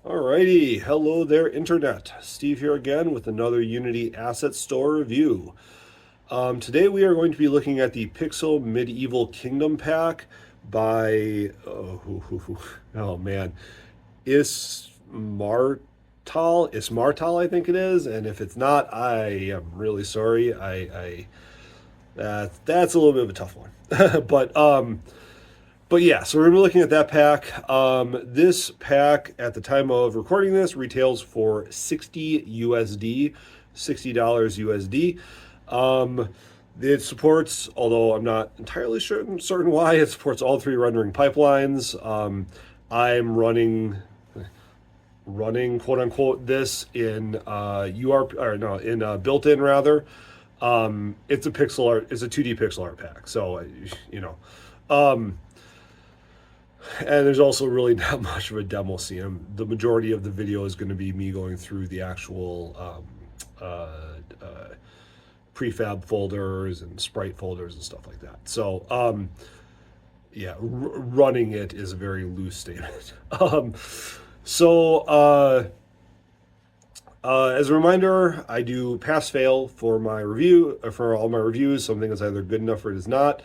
Alrighty, hello there, Internet. Steve here again with another Unity Asset Store review. Today we are going to be looking at the Pixel Medieval Kingdom Pack by, oh man, Ismartal, I think it is, and if it's not, I am really sorry. That's a little bit of a tough one, but yeah, so we're gonna be looking at that pack. This pack, at the time of recording this, retails for 60 USD, $60 USD. It supports, although I'm not entirely certain why, it supports all three rendering pipelines. I'm running quote unquote this in built-in rather. It's a pixel art, it's a 2D pixel art pack, so you know. Um, And there's also really not much of a demo scene. The majority of the video is going to be me going through the actual prefab folders and sprite folders and stuff like that. So, yeah, running it is a very loose statement. So, as a reminder, I do pass fail for my review, for all my reviews. Something is either good enough or it is not.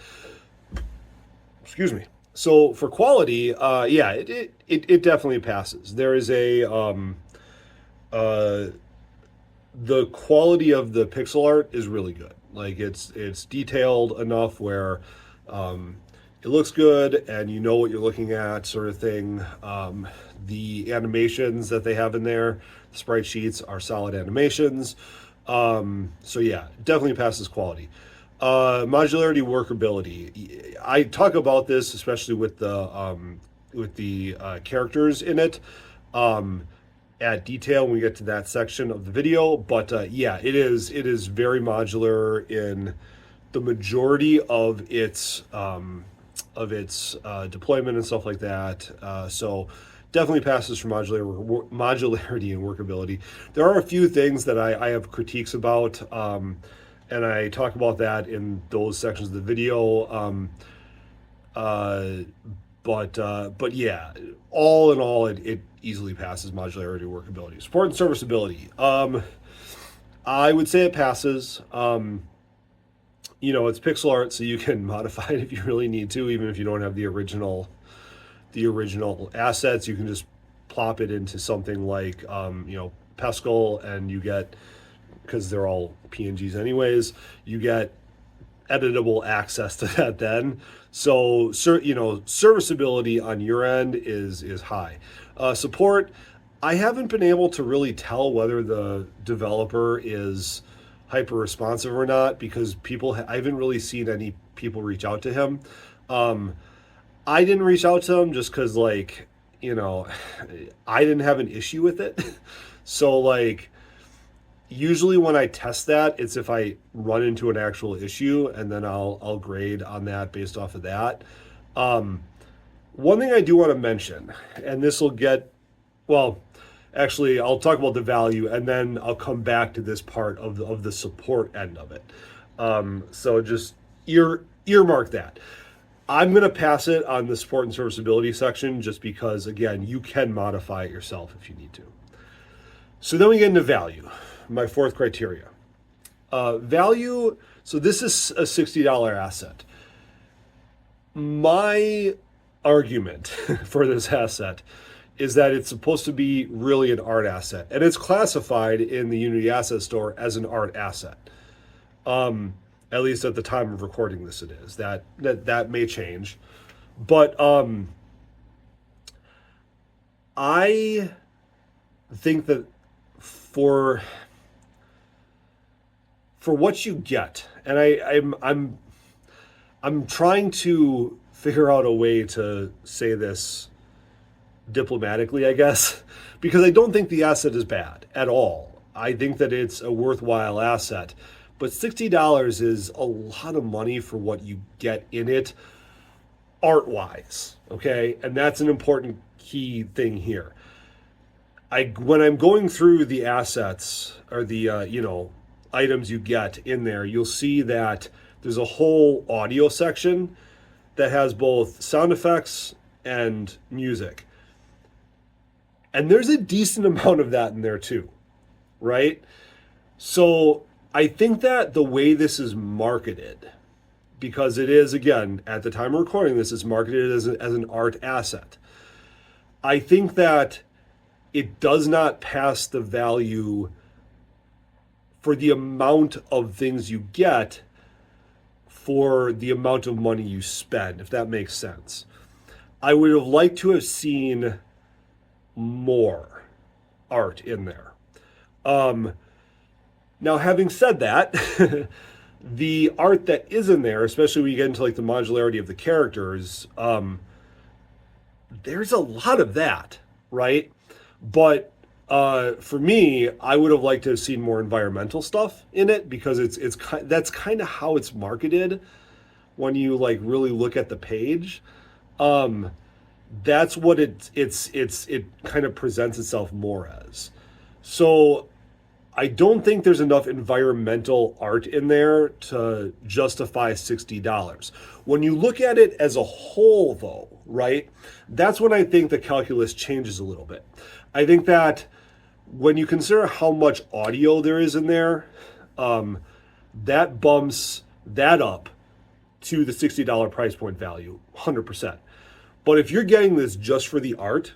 Excuse me. So for quality, yeah, it definitely passes. There is uh, the quality of the pixel art is really good. Like it's detailed enough where it looks good and you know what you're looking at, sort of thing. The animations that they have in there, the sprite sheets are solid animations. So yeah, definitely passes quality. Modularity, workability. I talk about this especially with the characters in it at detail when we get to that section of the video. But yeah, it is very modular in the majority of its deployment and stuff like that. So definitely passes for modularity and workability. There are a few things that I have critiques about. And I talk about that in those sections of the video. Uh, but yeah, all in all, it easily passes modularity, workability, support, and serviceability. I would say it passes. It's pixel art, so you can modify it if you really need to, even if you don't have the original assets. You can just plop it into something like Pascal, and you get, because they're all PNGs anyways, you get editable access to that then. So, serviceability on your end is high. Support, I haven't been able to really tell whether the developer is hyper responsive or not, because I haven't really seen any people reach out to him. I didn't reach out to him just because, I didn't have an issue with it. So, usually when I test that, it's if I run into an actual issue, and then I'll grade on that based off of that. One thing I do want to mention, and this will get, well, actually, I'll talk about the value, and then I'll come back to this part of the support end of it. So just earmark that. I'm going to pass it on the support and serviceability section just because, again, you can modify it yourself if you need to. So then we get into value, my fourth criteria. Value, so this is a $60 asset. My argument for this asset is that it's supposed to be really an art asset, and it's classified in the Unity Asset Store as an art asset. At least at the time of recording this, it is. That may change, but I think that for what you get, and I'm trying to figure out a way to say this diplomatically, I guess, because I don't think the asset is bad at all. I think that it's a worthwhile asset, but $60 is a lot of money for what you get in it art wise, okay? And that's an important key thing here. When I'm going through the assets, or the items you get in there, you'll see that there's a whole audio section that has both sound effects and music. And there's a decent amount of that in there too, right? So I think that the way this is marketed, because it is, again, at the time of recording this, is marketed as an art asset. I think that it does not pass the value for the amount of things you get for the amount of money you spend, if that makes sense. I would have liked to have seen more art in there. Now, having said that, the art that is in there, especially when you get into like the modularity of the characters, there's a lot of that, right? But for me, I would have liked to have seen more environmental stuff in it, because that's kind of how it's marketed when you like really look at the page. That's what it kind of presents itself more as. So I don't think there's enough environmental art in there to justify $60. When you look at it as a whole, though, right, that's when I think the calculus changes a little bit. I think that when you consider how much audio there is in there, that bumps that up to the $60 price point value, 100%. But if you're getting this just for the art,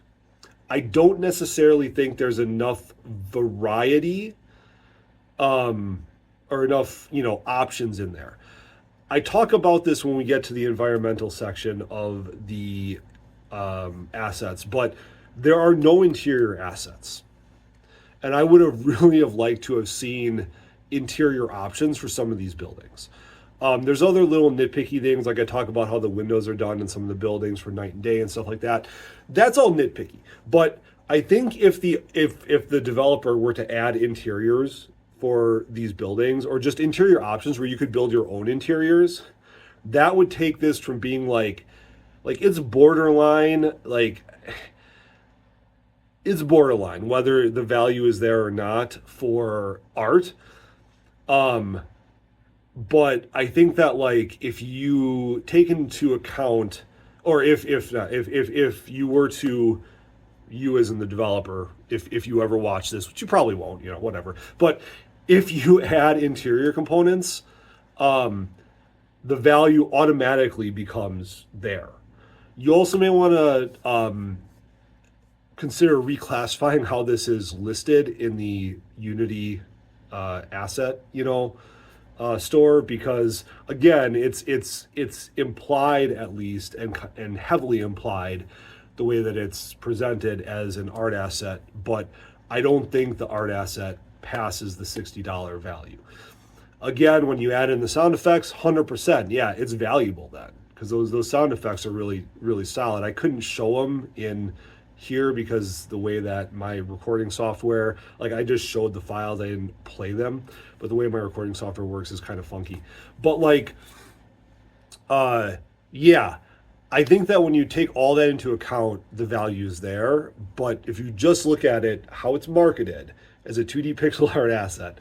I don't necessarily think there's enough variety or enough, options in there. I talk about this when we get to the environmental section of the assets, but there are no interior assets. And I would have really have liked to have seen interior options for some of these buildings. There's other little nitpicky things, like I talk about how the windows are done in some of the buildings for night and day and stuff like that. That's all nitpicky. But I think if the developer were to add interiors for these buildings, or just interior options where you could build your own interiors, that would take this from being like it's borderline, it's borderline whether the value is there or not for art. But I think that if you take into account, or if you were to, you as in the developer, if you ever watch this, which you probably won't, whatever. But if you add interior components, the value automatically becomes there. You also may want to consider reclassifying how this is listed in the Unity asset, store, because again, it's implied, at least, and heavily implied, the way that it's presented as an art asset. But I don't think the art asset passes the $60 value. Again, when you add in the sound effects, 100%, yeah, it's valuable then, because those sound effects are really, really solid. I couldn't show them in here because the way that my recording software, I just showed the files, I didn't play them, but the way my recording software works is kind of funky. But yeah, I think that when you take all that into account, the value is there. But if you just look at it, how it's marketed as a 2D pixel art asset,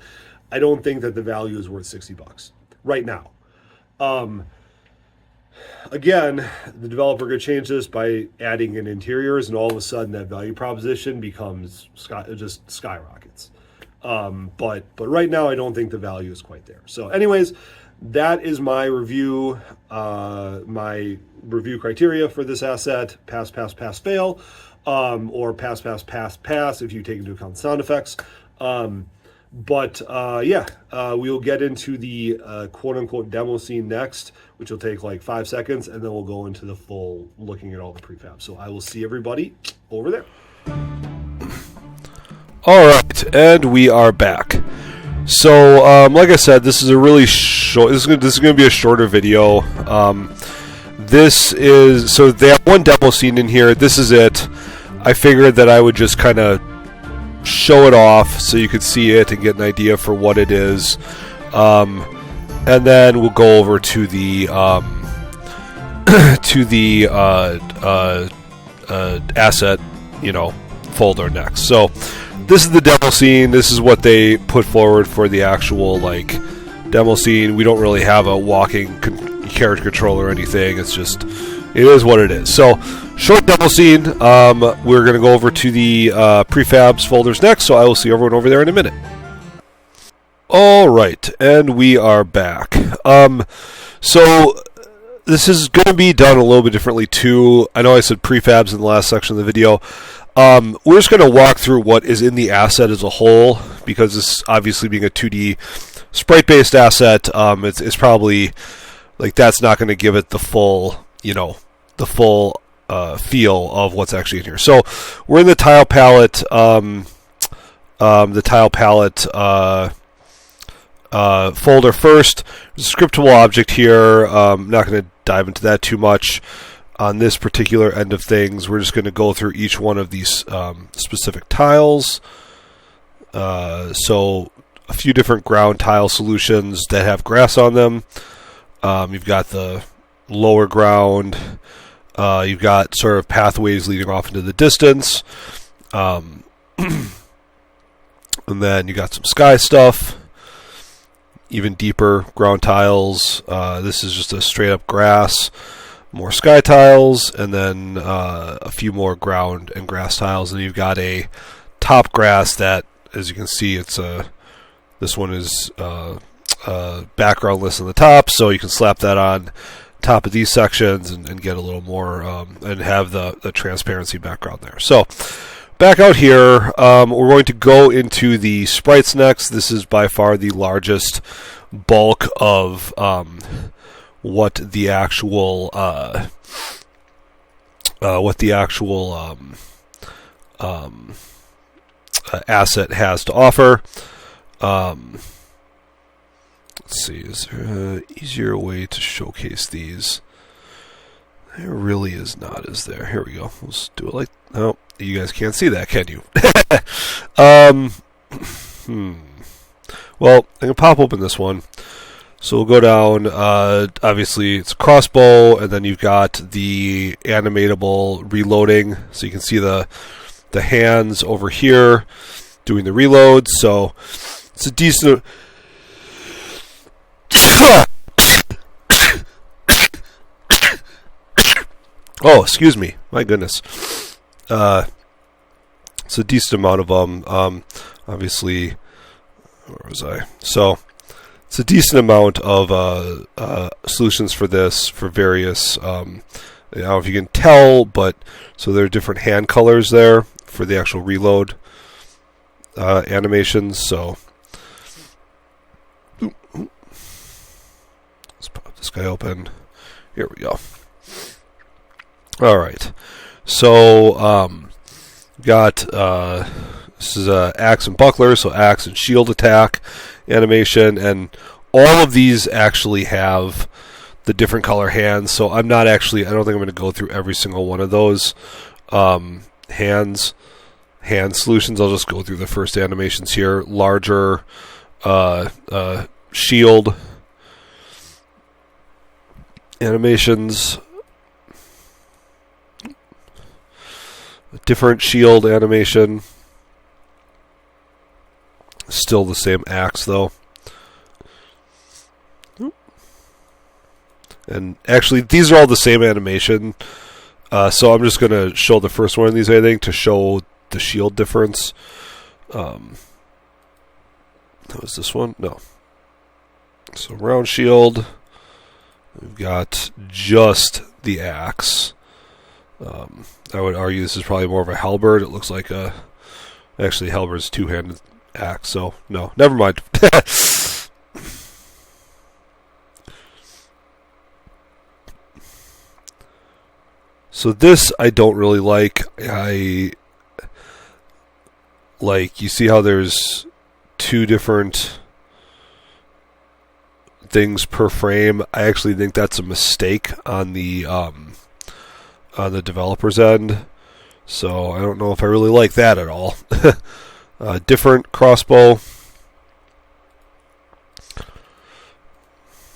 I don't think that the value is worth $60 right now. Again, the developer could change this by adding in interiors, and all of a sudden that value proposition becomes just skyrockets. But right now, I don't think the value is quite there. So anyways, that is my review criteria for this asset: pass, pass, pass, fail, or pass, pass, pass, pass if you take into account sound effects. We'll get into the quote-unquote demo scene next, which will take 5 seconds, and then we'll go into the full looking at all the prefab. So I will see everybody over there. All right, and we are back. So, like I said, this is a really short. This is going to be a shorter video. They have one demo scene in here. This is it. I figured that I would just kind of show it off so you could see it and get an idea for what it is, and then we'll go over to the asset folder next. So this is the demo scene. This is what they put forward for the actual demo scene. We don't really have a walking character controller or anything. It's just, it is what it is. So short demo scene. We're going to go over to the prefabs folders next, so I will see everyone over there in a minute. All right, and we are back. So this is going to be done a little bit differently too. I know I said prefabs in the last section of the video. We're just going to walk through what is in the asset as a whole, because this obviously being a 2D sprite-based asset, it's probably like that's not going to give it the full, feel of what's actually in here. So we're in the tile palette. Folder first. There's a scriptable object here. I'm not going to dive into that too much on this particular end of things. We're just going to go through each one of these specific tiles. So a few different ground tile solutions that have grass on them. You've got the lower ground. You've got sort of pathways leading off into the distance. And then you got some sky stuff. Even deeper ground tiles. This is just a straight up grass, more sky tiles, and then a few more ground and grass tiles. And you've got a top grass that, as you can see, this one is backgroundless on the top, so you can slap that on top of these sections and get a little more and have the transparency background there. So back out here, we're going to go into the sprites next. This is by far the largest bulk of what the actual asset has to offer. Let's see, is there an easier way to showcase these? There really is not, is there? Here we go. Let's do it like... No, you guys can't see that, can you? Well, I can pop open this one. So we'll go down. Obviously, it's a crossbow, and then you've got the animatable reloading. So you can see the hands over here doing the reload. So it's a decent... Oh, excuse me. My goodness. It's a decent amount of them. Obviously, where was I? So it's a decent amount of solutions for this, for various... I don't know if you can tell, but so there are different hand colors there for the actual reload animations. So let's pop this guy open. Here we go. All right. So got this is axe and buckler, so axe and shield attack animation, and all of these actually have the different color hands. So I don't think I'm going to go through every single one of those hand solutions. I'll just go through the first animations here. Larger shield animations. A different shield animation. Still the same axe though. And actually, these are all the same animation. So I'm just going to show the first one of these, I think, to show the shield difference. Was this one? No. So round shield. We've got just the axe. I would argue this is probably more of a halberd. It looks like actually halberd's two-handed axe. So no, never mind. So this I don't really like. You see how there's two different things per frame. I actually think that's a mistake on the developer's end. So I don't know if I really like that at all. Different crossbow.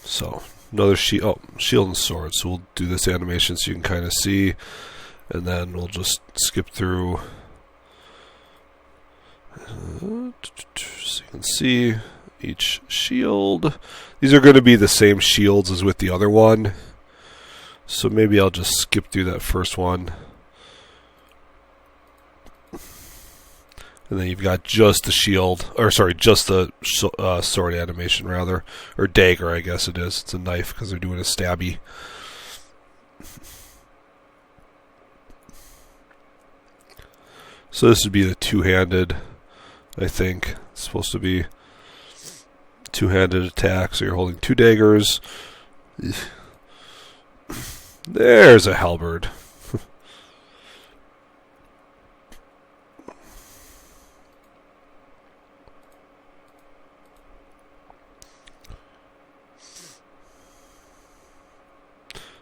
So another shield and sword. So we'll do this animation so you can kind of see, and then we'll just skip through so you can see each shield. These are going to be the same shields as with the other one, so maybe I'll just skip through that first one. And then you've got just the shield, or sorry, just the sword animation, rather. Or dagger, I guess it is. It's a knife because they're doing a stabby. So this would be the two-handed, I think. It's supposed to be two-handed attack, so you're holding two daggers. There's a halberd.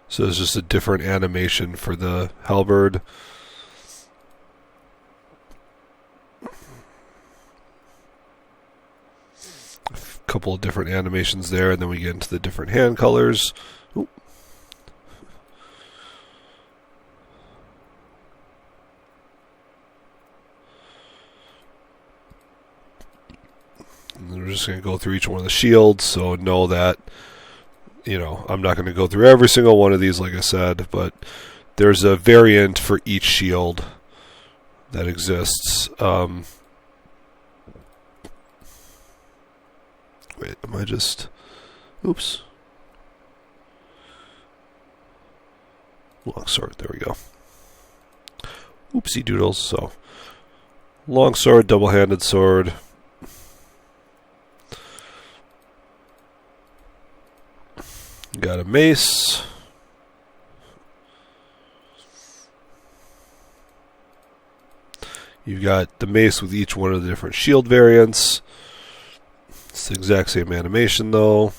So it's just a different animation for the halberd. A couple of different animations there, and then we get into the different hand colors. Ooh. And then we're just going to go through each one of the shields, so know that, you know, I'm not going to go through every single one of these, like I said, but there's a variant for each shield that exists. Wait, am I just... Oops. Longsword, there we go. Oopsie doodles, so... Longsword, double-handed sword... Got a mace. You've got the mace with each one of the different shield variants. It's the exact same animation though.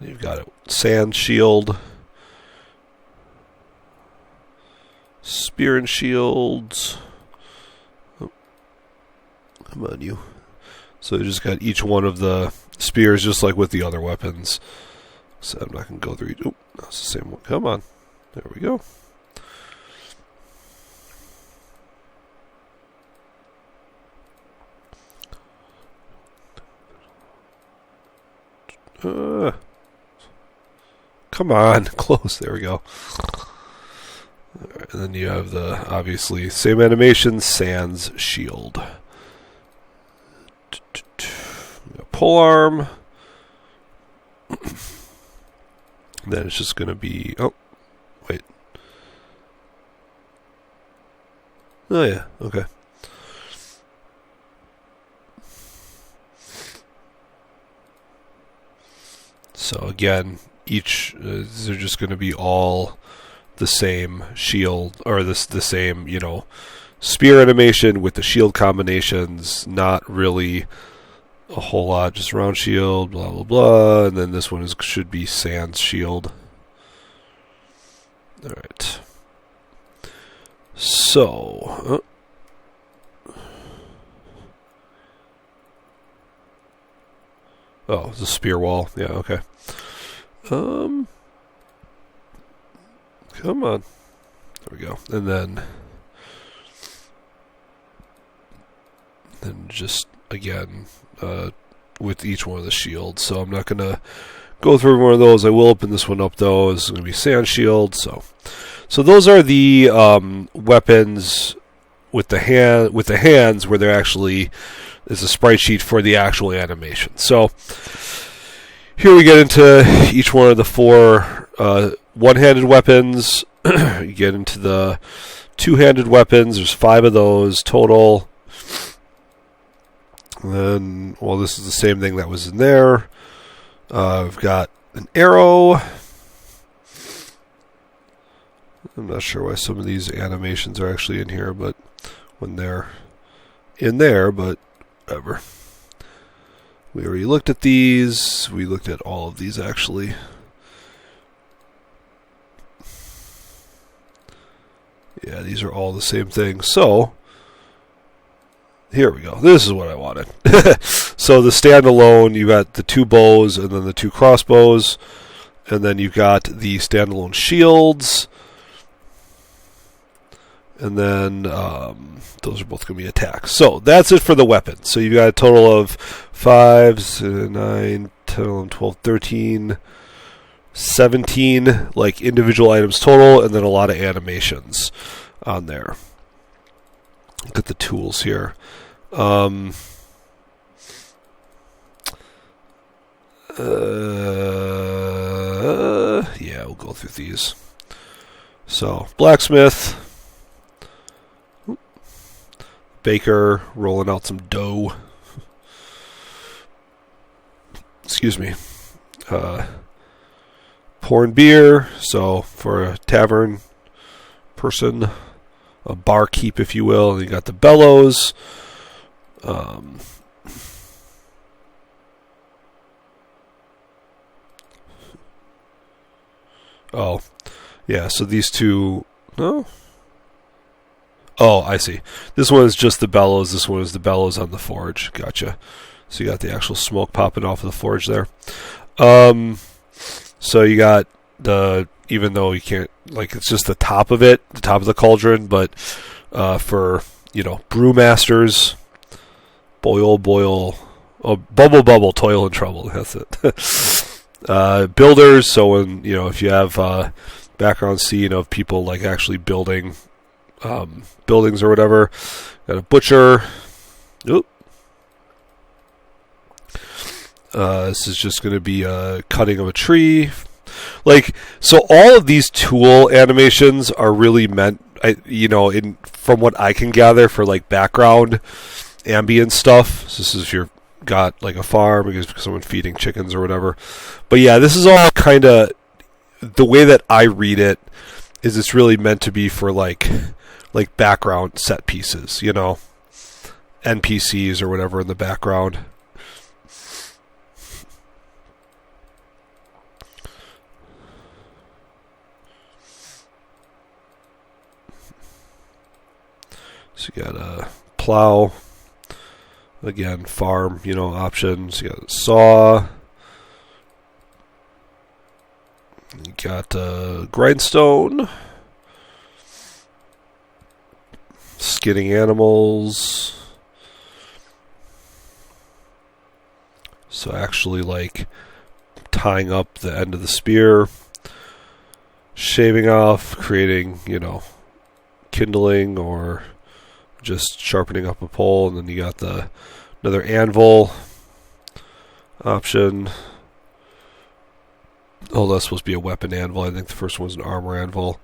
You've got a sand shield. Spear and shields. Come on, you. So you just got each one of the spears, just like with the other weapons. So I'm not going to go through. Oh, that's the same one. Come on. There we go. Come on. Close. There we go. And then you have the, obviously, same animation, Sans shield. Pole arm. Then it's just going to be... Oh, wait. Oh, yeah. Okay. So, again, each... they're just going to be all the same shield, or the same, you know, spear animation with the shield combinations. Not really a whole lot, just round shield, blah blah blah, and then this one should be Sans shield. All right. So, oh, it's a spear wall. Yeah, okay. Come on. There we go. And then just again with each one of the shields. So I'm not going to go through one of those. I will open this one up though. This is going to be Sand Shield. So those are the weapons with the hands where there actually is a sprite sheet for the actual animation. So here we get into each one of the four one-handed weapons. You get into the two-handed weapons. There's 5 of those total. And then, well, this is the same thing that was in there. We've got an arrow. I'm not sure why some of these animations are actually in here, but when they're in there, but whatever. We already looked at these. We looked at all of these, actually. Yeah, these are all the same thing. So, here we go. This is what I wanted. So the standalone, you got the 2 bows and then the 2 crossbows. And then you've got the standalone shields. And then those are both going to be attacks. So that's it for the weapons. So you've got a total of 5, 9, 10, 11, 12, 13, 17 like individual items total, and then a lot of animations on there. Look at the tools here. Yeah, we'll go through these. So, blacksmith, baker rolling out some dough. Excuse me. Pouring beer, so for a tavern person, a barkeep, if you will. And you got the bellows. Oh, yeah, so these two... No? Oh, I see. This one is just the bellows. This one is the bellows on the forge. Gotcha. So you got the actual smoke popping off of the forge there. So you got the... Even though you can't... Like, it's just the top of it, the top of the cauldron, but for, you know, brewmasters, boil... Oh, bubble, toil and trouble. That's it. Builders, so when, you know, if you have background scene of people, like, actually building buildings or whatever. Got a butcher. Oop. This is just going to be a cutting of a tree. Like, so all of these tool animations are really meant, from what I can gather, for like background ambient stuff. So this is if you've got like a farm, because someone feeding chickens or whatever. But yeah, this is all kind of, the way that I read it is it's really meant to be for like background set pieces, you know, NPCs or whatever in the background. So you got a plow, again, farm, you know, options. You got a saw. You got a grindstone. Skinning animals. So actually, like, tying up the end of the spear. Shaving off, creating, you know, kindling, or just sharpening up a pole. And then you got another anvil option. Oh, that's supposed to be a weapon anvil. I think the first one's an armor anvil.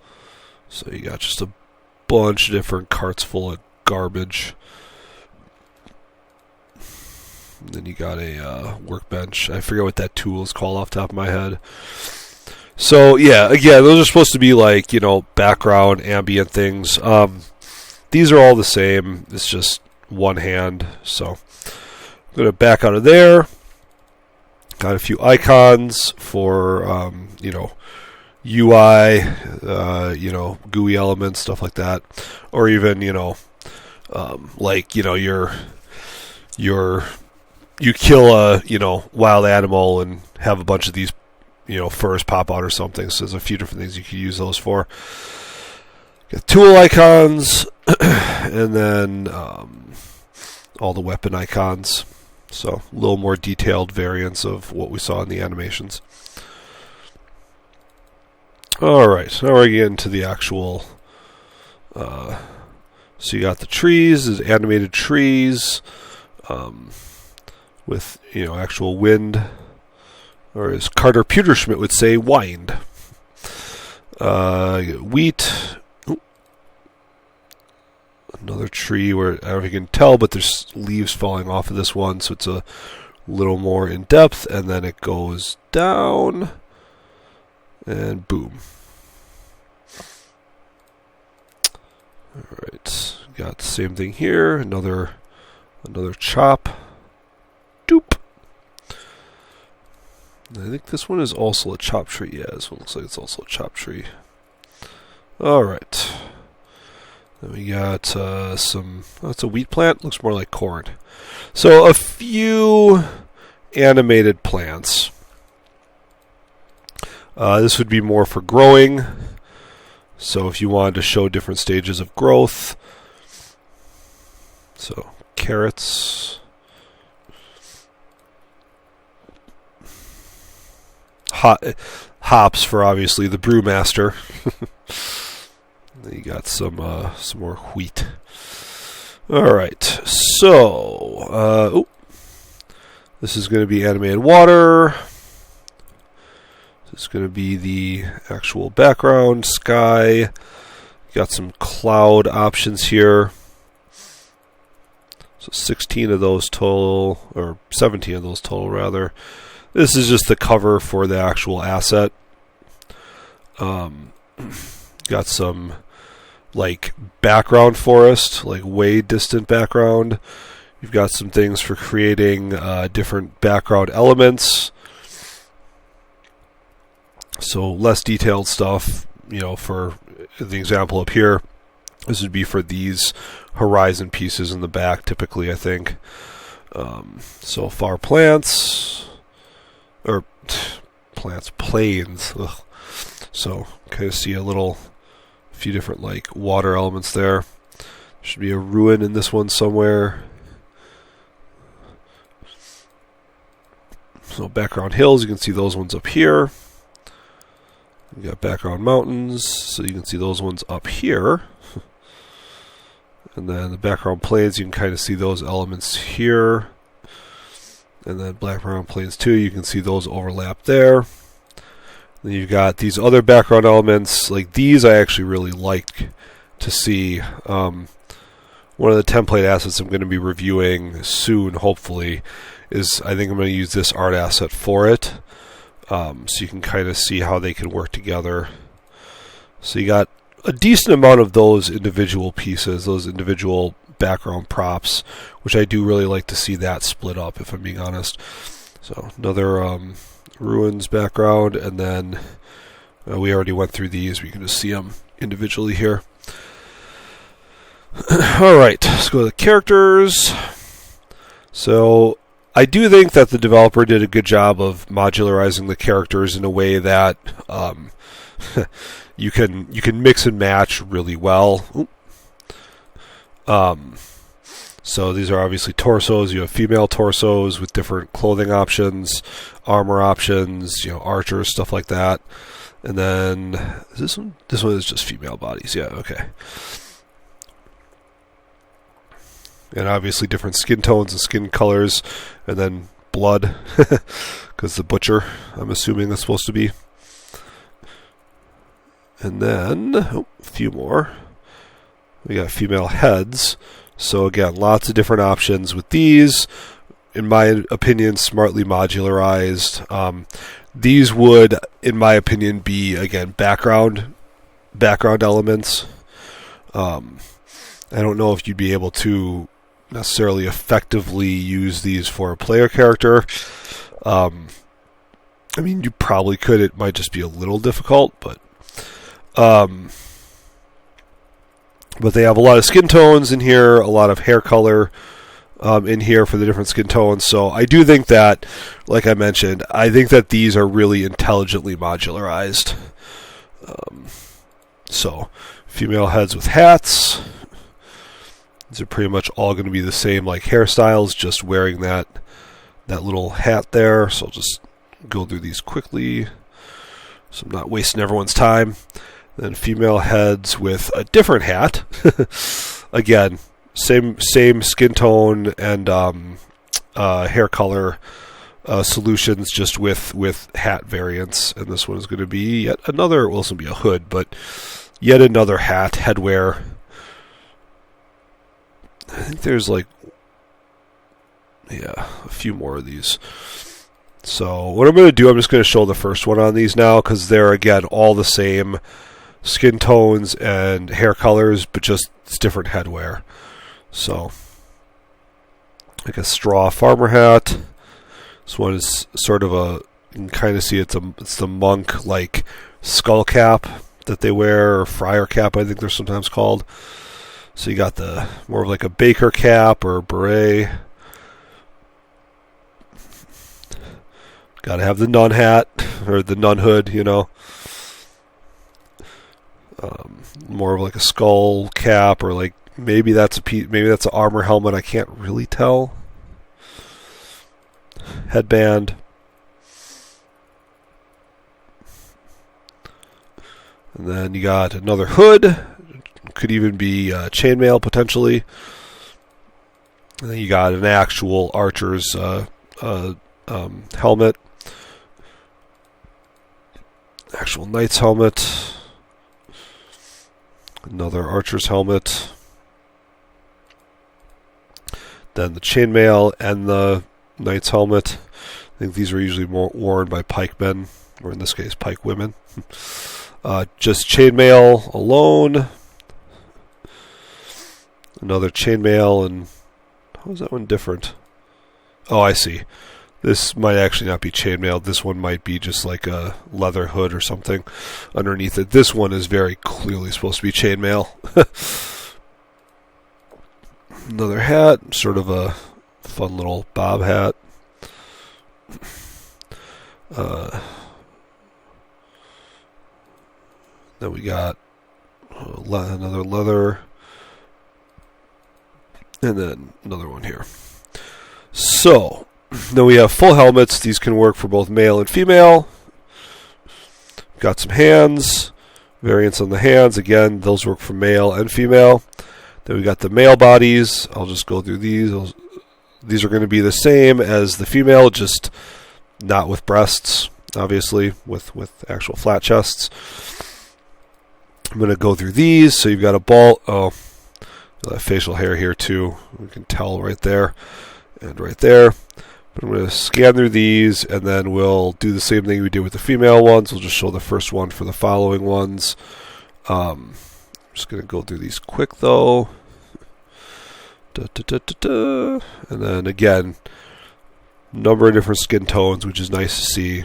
So you got just a bunch of different carts full of garbage. And then you got a workbench. I forget what that tool is called off the top of my head. So yeah, again, those are supposed to be like, you know, background ambient things. These are all the same. It's just one hand. So I'm going to back out of there. Got a few icons for, you know, UI, you know, GUI elements, stuff like that. Or even, you know, like, you know, you kill a, you know, wild animal and have a bunch of these, you know, furs pop out or something. So there's a few different things you could use those for. Got tool icons, and then all the weapon icons. So a little more detailed variants of what we saw in the animations. Alright, now we're getting to the actual... so you got the trees, there's animated trees, with, you know, actual wind, or as Carter Pewterschmidt would say, wind. Wheat. Ooh. Another tree where, I don't know if you can tell, but there's leaves falling off of this one, so it's a little more in depth, and then it goes down, and boom. Alright, got the same thing here, another chop. Doop. I think this one is also a chop tree. Yeah, this one looks like it's also a chop tree. Alright. Then we got some... Oh, it's a wheat plant. Looks more like corn. So a few animated plants. This would be more for growing. So if you wanted to show different stages of growth. So carrots. hops for obviously the brewmaster. Then you got some more wheat. All right, so this is going to be animated water. This is going to be the actual background sky. Got some cloud options here. So 16 of those total, or 17 of those total rather. This is just the cover for the actual asset. Got some like background forest, like way distant background. You've got some things for creating different background elements. So less detailed stuff, for the example up here, this would be for these horizon pieces in the back, typically, I think. So far planes. Ugh. So kind of see a few different like water elements there. Should be a ruin in this one somewhere. So background hills, you can see those ones up here. We got background mountains, so you can see those ones up here. And then the background plains, you can kind of see those elements here. And then background plains too, you can see those overlap there. Then you've got these other background elements, like these I actually really like to see. One of the template assets I'm going to be reviewing soon, hopefully, is I think I'm going to use this art asset for it. So you can kind of see how they can work together. So you got a decent amount of those individual pieces, those individual background props, which I do really like to see that split up, if I'm being honest. So another ruins background, and then we already went through these. We can just see them individually here. Alright, let's go to the characters. So I do think that the developer did a good job of modularizing the characters in a way that you can mix and match really well. So these are obviously torsos. You have female torsos with different clothing options, armor options, archers, stuff like that. And then this one is just female bodies. Yeah, okay. And obviously different skin tones and skin colors, and then blood, because the butcher, I'm assuming, is supposed to be. And then a few more. We got female heads. So again, lots of different options with these. In my opinion, smartly modularized. These would, in my opinion, be again background elements. I don't know if you'd be able to necessarily effectively use these for a player character. I mean, you probably could. It might just be a little difficult, but they have a lot of skin tones in here, a lot of hair color in here for the different skin tones. So I do think that, like I mentioned, I think that these are really intelligently modularized. So female heads with hats. These are pretty much all going to be the same, like hairstyles, just wearing that little hat there. So I'll just go through these quickly, so I'm not wasting everyone's time. Then female heads with a different hat. Again, same skin tone and hair color solutions, just with hat variants. And this one is going to be yet another. Well, this will be a hood, but yet another hat, headwear. I think there's a few more of these. So what I'm going to do, I'm just going to show the first one on these now, because they're, again, all the same skin tones and hair colors, but just it's different headwear. So, like a straw farmer hat. This one is sort of you can kind of see it's the monk like skull cap that they wear, or friar cap, I think they're sometimes called. So you got the more of like a baker cap or beret. Got to have the nun hat or the nun hood, more of like a skull cap, or like maybe that's an armor helmet. I can't really tell. Headband. And then you got another hood. Could even be chainmail potentially. And then you got an actual archer's helmet. Actual knight's helmet. Another archer's helmet. Then the chainmail and the knight's helmet. I think these are usually more worn by pikemen, or in this case, pike women. Just chainmail alone. Another chainmail, and how is that one different? Oh, I see. This might actually not be chainmail. This one might be just like a leather hood or something underneath it. This one is very clearly supposed to be chainmail. Another hat, sort of a fun little bob hat. Then we got another leather, and then another one here. So, then we have full helmets. These can work for both male and female. Got some hands, variants on the hands. Again, those work for male and female. Then we got the male bodies. I'll just go through these. These are going to be the same as the female, just not with breasts, obviously, with actual flat chests. I'm going to go through these. So you've got a ball. Oh, that facial hair here too. We can tell right there and right there. But I'm going to scan through these, and then we'll do the same thing we did with the female ones. We'll just show the first one for the following ones. I'm just going to go through these quick, though. And then, again, number of different skin tones, which is nice to see.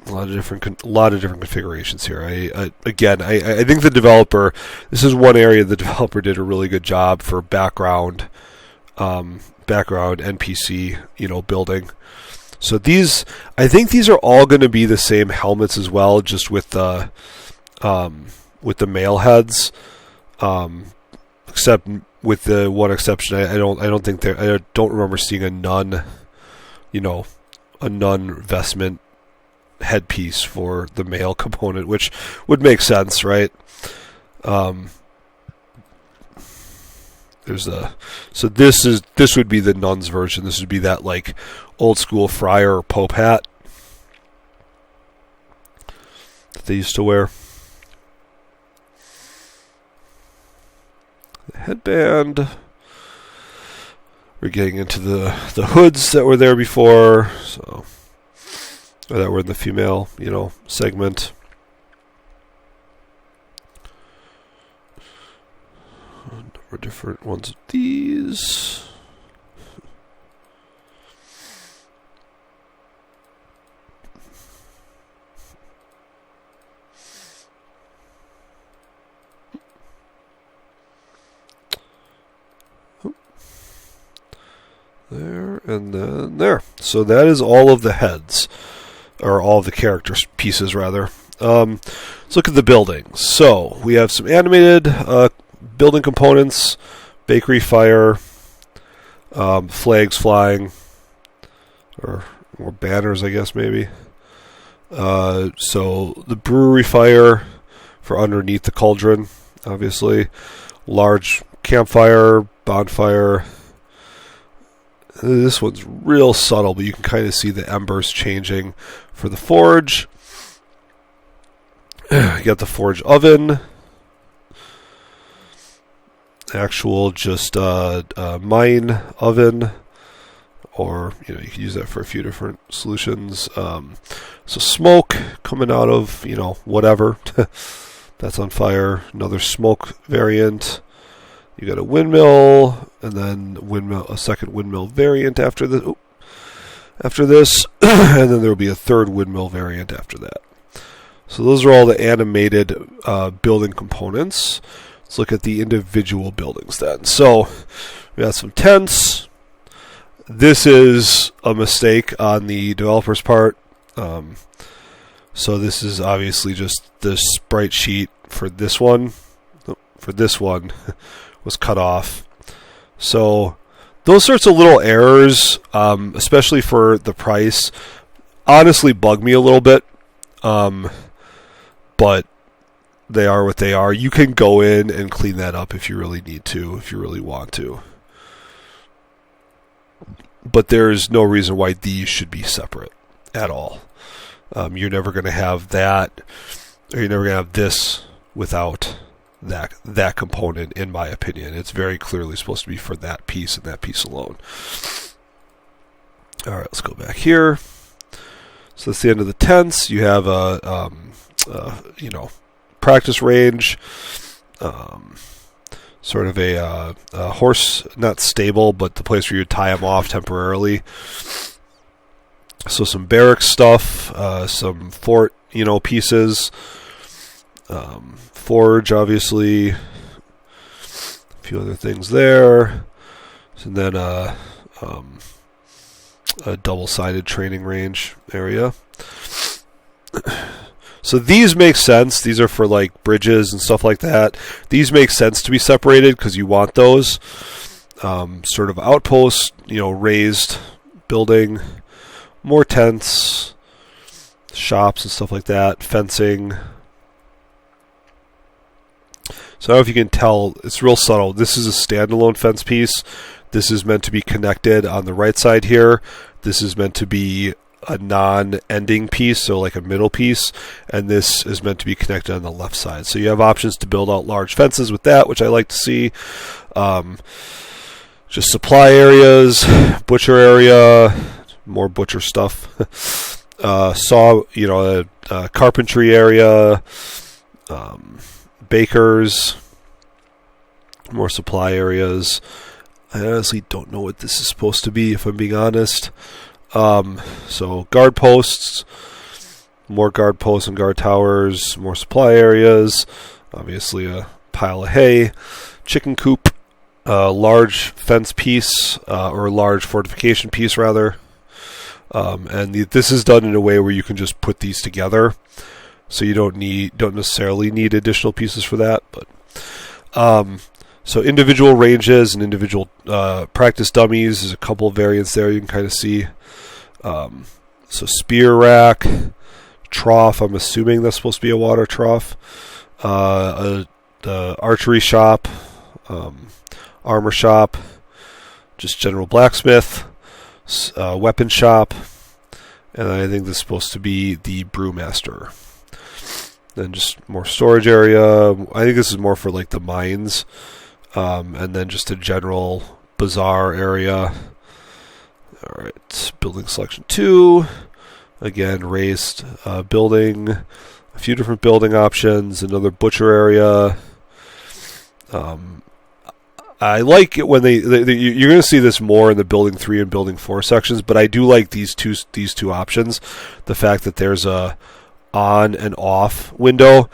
A lot of different configurations here. I think the developer. This is one area the developer did a really good job for background NPC, building. So I think these are all going to be the same helmets as well, just with the male heads, except with the one exception. I don't remember seeing a nun vestment headpiece for the male component, which would make sense, right? So this would be the nun's version. This would be that like old school friar or pope hat that they used to wear. The headband. We're getting into the hoods that were there before, or that were in the female, segment. Number of different ones of these. There, and then there. So that is all of the heads, or all of the character pieces, rather. Let's look at the buildings. So we have some animated building components, bakery fire, flags flying, or banners, I guess, maybe. So the brewery fire for underneath the cauldron, obviously. Large campfire, bonfire. This one's real subtle, but you can kind of see the embers changing for the forge. You got the forge oven. Actual just mine oven. Or, you can use that for a few different solutions. So smoke coming out of, whatever. That's on fire. Another smoke variant. You got a windmill, and then a second windmill variant after this, and then there will be a third windmill variant after that. So those are all the animated building components. Let's look at the individual buildings then. So we got some tents. This is a mistake on the developer's part. So this is obviously just the sprite sheet for this one. For this one. Was cut off. So those sorts of little errors, especially for the price, honestly bug me a little bit. But they are what they are. You can go in and clean that up if you really need to, if you really want to. But there's no reason why these should be separate at all. You're never going to have that, or you're never going to have this without that component, in my opinion. It's very clearly supposed to be for that piece and that piece alone. All right, let's go back here. So that's the end of the tents. You have a practice range, sort of a horse, not stable, but the place where you tie them off temporarily. So some barracks stuff, some fort, pieces, forge, obviously, a few other things there, and then a double-sided training range area. So these make sense. These are for like bridges and stuff like that. These make sense to be separated because you want those sort of outposts, raised building, more tents, shops and stuff like that, fencing. So I don't know if you can tell, it's real subtle. This is a standalone fence piece. This is meant to be connected on the right side here. This is meant to be a non-ending piece, so like a middle piece, and this is meant to be connected on the left side. So you have options to build out large fences with that, which I like to see. Just supply areas, butcher area, more butcher stuff. Carpentry area, bakers, more supply areas. I honestly don't know what this is supposed to be, if I'm being honest. So guard posts, more guard posts and guard towers, more supply areas, obviously a pile of hay, chicken coop, large fence piece, or large fortification piece rather. And this is done in a way where you can just put these together, so you don't necessarily need additional pieces for that. But so individual ranges and individual practice dummies. There's a couple of variants there you can kind of see. So spear rack, trough. I'm assuming that's supposed to be a water trough. The archery shop, armor shop, just general blacksmith, weapon shop, and I think this is supposed to be the brewmaster. Then just more storage area. I think this is more for like the mines, and then just a general bazaar area. All right, building selection 2. Again, raised building, a few different building options, another butcher area. I like it when you're going to see this more in the building 3 and building 4 sections, but I do like these two options. The fact that there's a on and off window,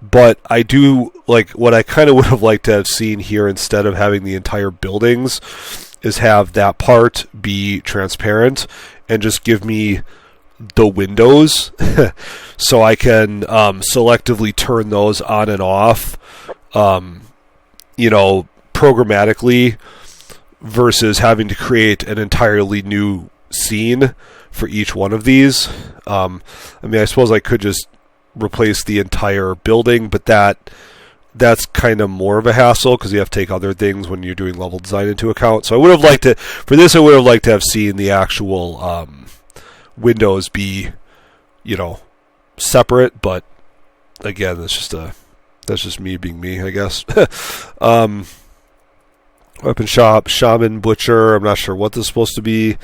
but I do like what I kind of would have liked to have seen here, instead of having the entire buildings, is have that part be transparent and just give me the windows so I can selectively turn those on and off, programmatically, versus having to create an entirely new scene for each one of these. I suppose I could just replace the entire building, but that's kind of more of a hassle because you have to take other things when you're doing level design into account. So I would have liked to, for this, I would have liked to have seen the actual windows be, separate. But again, that's just me being me, I guess. Weapon shop, shaman, butcher. I'm not sure what this is supposed to be.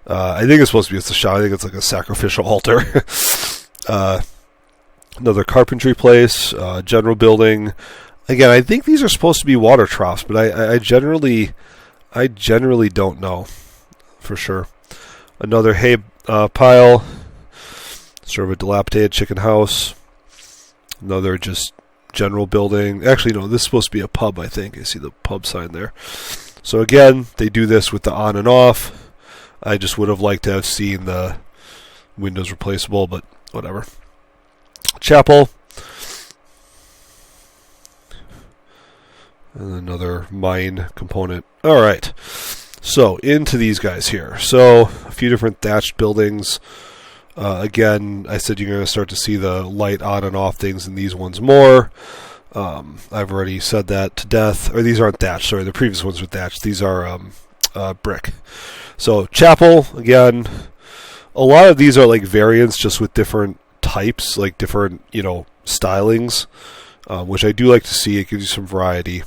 I think it's supposed to be a shaman. I think it's like a sacrificial altar. Another carpentry place, general building. Again, I think these are supposed to be water troughs, but I generally don't know for sure. Another hay pile, sort of a dilapidated chicken house. Another just general building. Actually, no, this is supposed to be a pub, I think. I see the pub sign there. So again, they do this with the on and off. I just would have liked to have seen the windows replaceable, but whatever. Chapel. And another mine component. All right. So into these guys here. So a few different thatched buildings. Again, I said you're going to start to see the light on and off things in these ones more. I've already said that to death. Or these aren't thatched, sorry, the previous ones were thatched. These are brick. So chapel, again, a lot of these are like variants just with different types, like different, stylings, which I do like to see. It gives you some variety.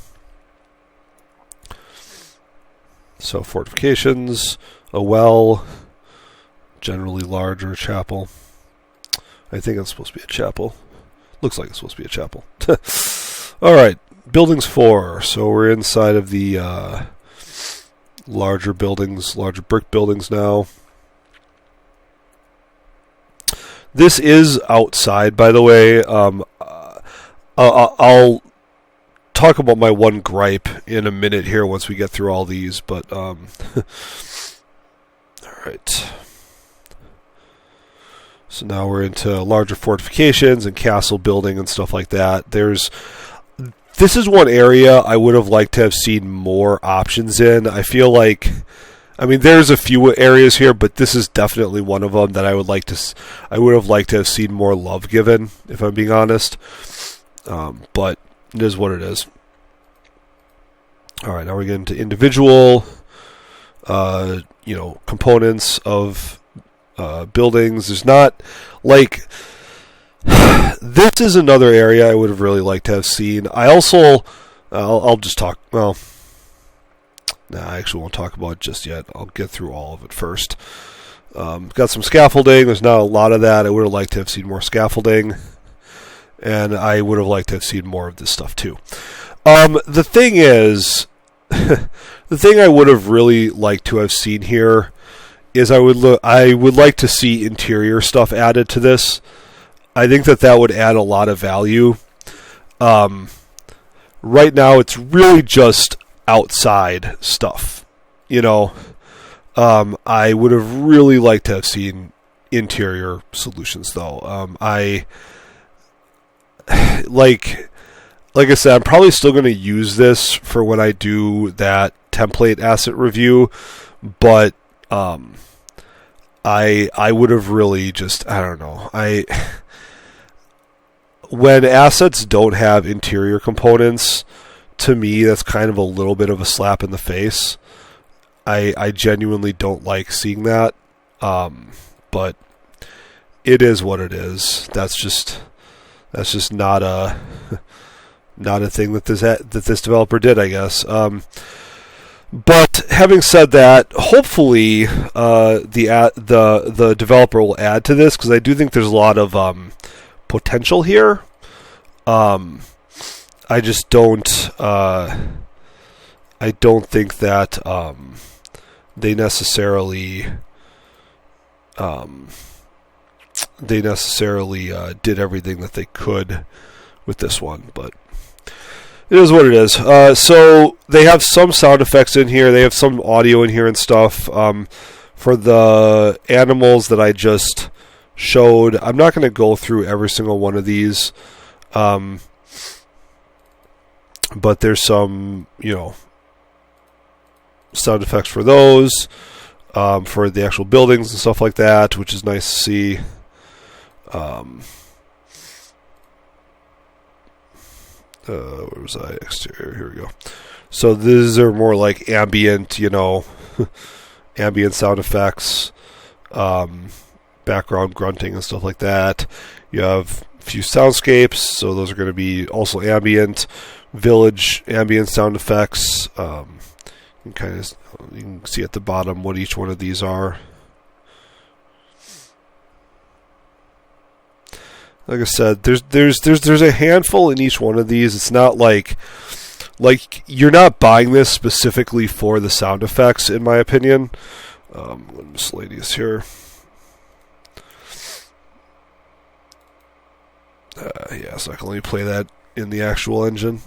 So fortifications, a well, generally larger chapel. I think it's supposed to be a chapel. Looks like it's supposed to be a chapel. All right, buildings 4. So we're inside of the larger buildings, larger brick buildings now. This is outside, by the way. I'll talk about my one gripe in a minute here once we get through all these, but all right. So now we're into larger fortifications and castle building and stuff like that. This is one area I would have liked to have seen more options in. I feel like, there's a few areas here, but this is definitely one of them that I would have liked to have seen more love given, if I'm being honest. But it is what it is. All right, now we're getting to individual, components of buildings. There's not like this is another area I would have really liked to have seen. I also, I'll just talk. Well, I actually won't talk about it just yet. I'll get through all of it first. Got some scaffolding. There's not a lot of that. I would have liked to have seen more scaffolding, and I would have liked to have seen more of this stuff too. The thing is, the thing I would have really liked to have seen here is I would like to see interior stuff added to this. I think that would add a lot of value. Right now, it's really just outside stuff. I would have really liked to have seen interior solutions, though. Like I said, I'm probably still going to use this for when I do that template asset review, but I would have really just, I don't know. When assets don't have interior components, to me, that's kind of a little bit of a slap in the face. I genuinely don't like seeing that, but it is what it is. That's just not a thing that this developer did, I guess. But having said that, hopefully the developer will add to this, because I do think there's a lot of potential here. I just don't. I don't think that they necessarily did everything that they could with this one, but it is what it is. So they have some sound effects in here. They have some audio in here and stuff. For the animals that I just showed, I'm not going to go through every single one of these. But there's some, sound effects for those, for the actual buildings and stuff like that, which is nice to see. Where was I? Exterior. Here we go. So these are more like ambient, ambient sound effects, background grunting and stuff like that. You have a few soundscapes, so those are going to be also ambient. Village ambient sound effects. You can see at the bottom what each one of these are. Like I said, there's a handful in each one of these. It's not like you're not buying this specifically for the sound effects, in my opinion. Miscellaneous here. So I can only play that in the actual engine.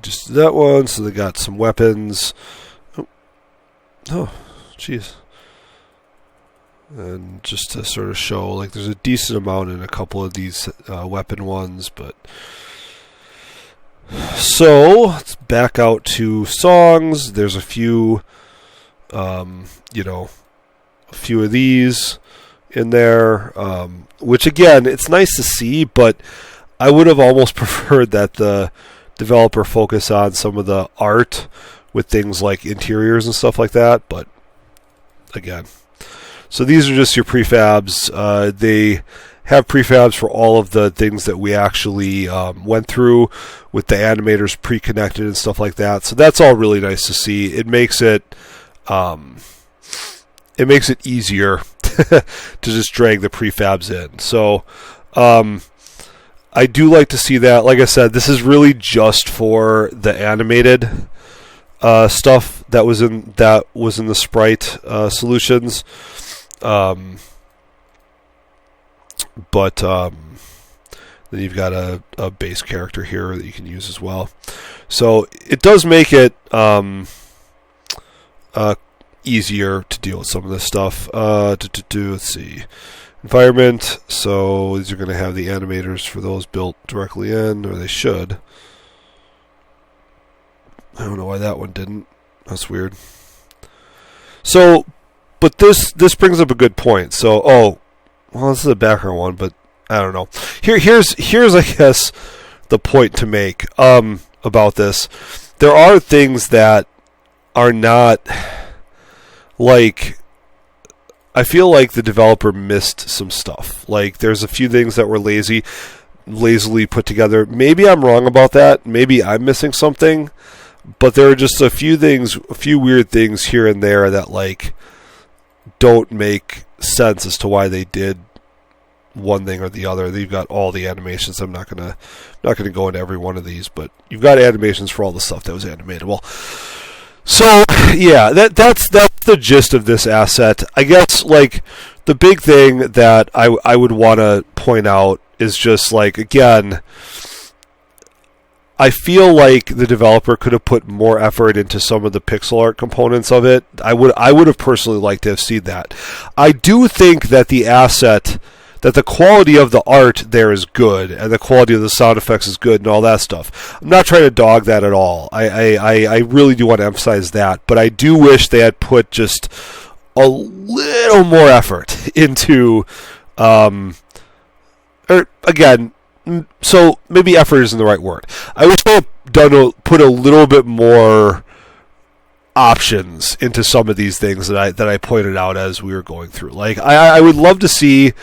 Just that one. So they got some weapons. Oh, jeez. And just to sort of show, like, there's a decent amount in a couple of these weapon ones, but so let's back out to songs. There's a few You know, a few of these in there, which again, it's nice to see, but I would have almost preferred that the developer focus on some of the art with things like interiors and stuff like that. But again, so these are just your prefabs. They have prefabs for all of the things that we actually went through with the animators pre-connected and stuff like that. So that's all really nice to see. It makes it easier to just drag the prefabs in. So I do like to see that. Like I said, this is really just for the animated stuff that was in the sprite solutions. But then you've got a base character here that you can use as well. So it does make it easier to deal with some of this stuff. Let's see. Environment. So these are going to have the animators for those built directly in, or they should. I don't know why that one didn't. That's weird. So, but this brings up a good point. So, well, this is a background one, but I don't know. Here's I guess the point to make about this. There are things that are not like. I feel like the developer missed some stuff. Like there's a few things that were lazily put together. Maybe I'm wrong about that. Maybe I'm missing something. But there are just a few weird things here and there that like don't make sense as to why they did one thing or the other. You've got all the animations. I'm not gonna go into every one of these, but you've got animations for all the stuff that was animatable. So yeah, that's the gist of this asset. I guess like the big thing that I would want to point out is just like, again, I feel like the developer could have put more effort into some of the pixel art components of it. I would have personally liked to have seen that. I do think that the asset, that the quality of the art there is good, and the quality of the sound effects is good, and all that stuff. I'm not trying to dog that at all. I really do want to emphasize that, but I do wish they had put just a little more effort into, again, so maybe effort isn't the right word. I wish they had put a little bit more options into some of these things that I pointed out as we were going through. Like I would love to see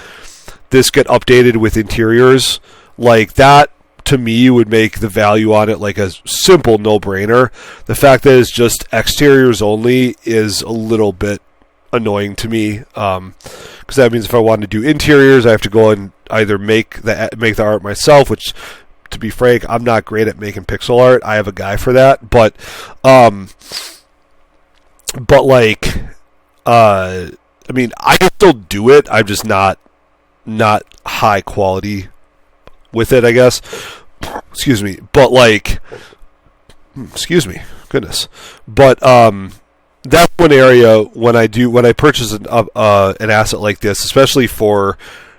this get updated with interiors. Like that to me would make the value on it like a simple no-brainer. The fact that it's just exteriors only is a little bit annoying to me, because that means if I want to do interiors, I have to go and either make the art myself, which, to be frank, I'm not great at making pixel art. I have a guy for that, but like, I mean, I can still do it. I'm just not high quality with it, I guess. Excuse me, but like, goodness, but that's one area when I purchase an asset like this, especially for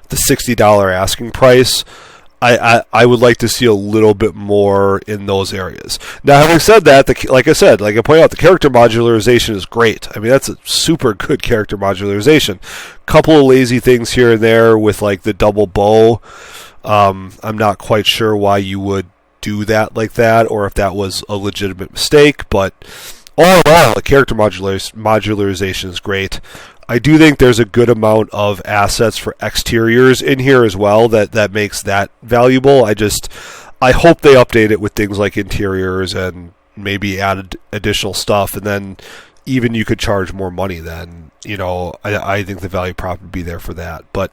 the $60 asking price, I would like to see a little bit more in those areas. Now, having said that, like I point out, the character modularization is great. I mean, that's a super good character modularization. Couple of lazy things here and there with like the double bow. I'm not quite sure why you would do that like that, or if that was a legitimate mistake, but all in all, the character modularization is great. I do think there's a good amount of assets for exteriors in here as well that makes that valuable. I hope they update it with things like interiors and maybe add additional stuff, and then even you could charge more money then. You know, I think the value prop would be there for that. But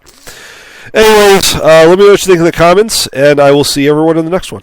anyways, let me know what you think in the comments, and I will see everyone in the next one.